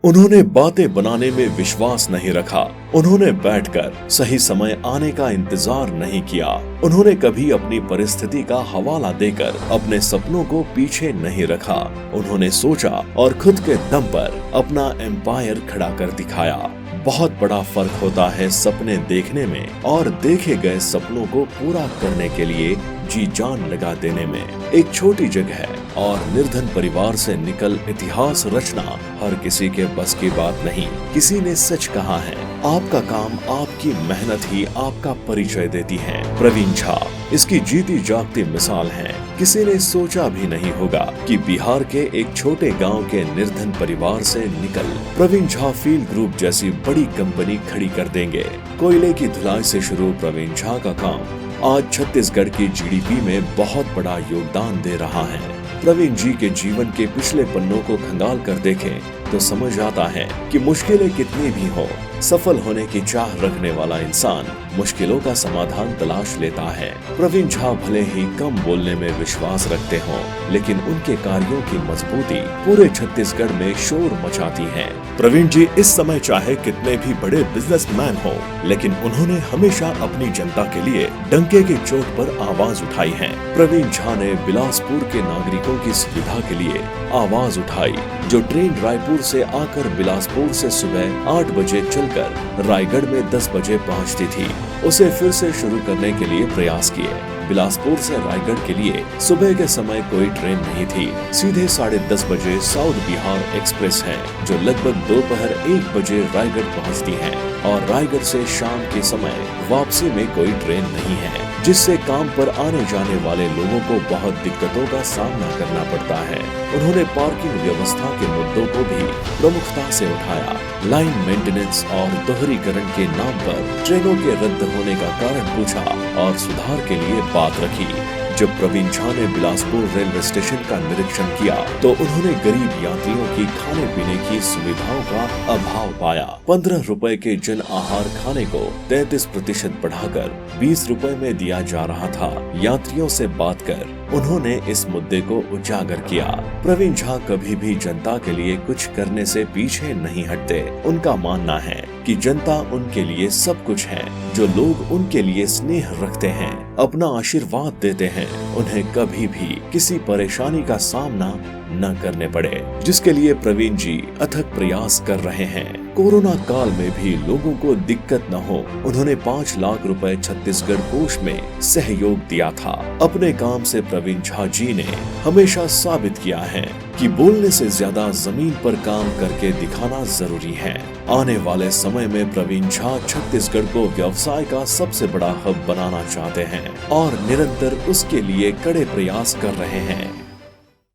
उन्होंने बातें बनाने में विश्वास नहीं रखा। उन्होंने बैठकर सही समय आने का इंतजार नहीं किया। उन्होंने कभी अपनी परिस्थिति का हवाला देकर अपने सपनों को पीछे नहीं रखा। उन्होंने सोचा और खुद के दम पर अपना एम्पायर खड़ा कर दिखाया। बहुत बड़ा फर्क होता है सपने देखने में और देखे गए सपनों को पूरा करने के लिए जी जान लगा देने में। एक छोटी जगह और निर्धन परिवार से निकल इतिहास रचना हर किसी के बस की बात नहीं। किसी ने सच कहा है, आपका काम, आपकी मेहनत ही आपका परिचय देती है। प्रवीण झा इसकी जीती जागती मिसाल है। किसी ने सोचा भी नहीं होगा कि बिहार के एक छोटे गांव के निर्धन परिवार से निकल प्रवीण झा फील्ड ग्रुप जैसी बड़ी कंपनी खड़ी कर देंगे। कोयले की धुलाई से शुरू प्रवीण झा का काम आज छत्तीसगढ़ की जीडीपी में बहुत बड़ा योगदान दे रहा है। प्रवीण जी के जीवन के पिछले पन्नों को खंगाल कर देखें तो समझ आता है कि मुश्किलें कितनी भी हो, सफल होने की चाह रखने वाला इंसान मुश्किलों का समाधान तलाश लेता है। प्रवीण झा भले ही कम बोलने में विश्वास रखते हों, लेकिन उनके कार्यों की मजबूती पूरे छत्तीसगढ़ में शोर मचाती है। प्रवीण जी इस समय चाहे कितने भी बड़े बिजनेसमैन हो, लेकिन उन्होंने हमेशा अपनी जनता के लिए डंके की चोट पर आवाज उठाई है। प्रवीण झा ने बिलासपुर के नागरिकों की सुविधा के लिए आवाज उठाई। जो ट्रेन रायपुर से आकर बिलासपुर से सुबह 8 बजे चलकर रायगढ़ में 10 बजे पहुंचती थी, उसे फिर से शुरू करने के लिए प्रयास किए। बिलासपुर से रायगढ़ के लिए सुबह के समय कोई ट्रेन नहीं थी। सीधे 10:30 बजे साउथ बिहार एक्सप्रेस है, जो लगभग दोपहर 1 बजे रायगढ़ पहुंचती है और रायगढ़ से शाम के समय वापसी में कोई ट्रेन नहीं है, जिससे काम पर आने जाने वाले लोगों को बहुत दिक्कतों का सामना करना पड़ता है। उन्होंने पार्किंग व्यवस्था के मुद्दों को भी प्रमुखता से उठाया। लाइन मेंटेनेंस और दोहरीकरण के नाम पर ट्रेनों के रद्द होने का कारण पूछा और सुधार के लिए बात रखी। जब प्रवीण झा ने बिलासपुर रेलवे स्टेशन का निरीक्षण किया तो उन्होंने गरीब यात्रियों की खाने पीने की सुविधाओं का अभाव पाया। 15 रुपए के जन आहार खाने को 33% बढ़ाकर 20 रुपए में दिया जा रहा था। यात्रियों से बात कर उन्होंने इस मुद्दे को उजागर किया। प्रवीण झा कभी भी जनता के लिए कुछ करने से पीछे नहीं हटते। उनका मानना है कि जनता उनके लिए सब कुछ है। जो लोग उनके लिए स्नेह रखते हैं, अपना आशीर्वाद देते हैं, उन्हें कभी भी किसी परेशानी का सामना न करने पड़े, जिसके लिए प्रवीण जी अथक प्रयास कर रहे हैं। कोरोना काल में भी लोगों को दिक्कत न हो, उन्होंने 5 लाख रुपए छत्तीसगढ़ कोष में सहयोग दिया था। अपने काम से प्रवीण झा जी ने हमेशा साबित किया है कि बोलने से ज्यादा जमीन पर काम करके दिखाना जरूरी है। आने वाले समय में प्रवीण झा छत्तीसगढ़ को व्यवसाय का सबसे बड़ा हब बनाना चाहते हैं और निरंतर उसके लिए कड़े प्रयास कर रहे हैं।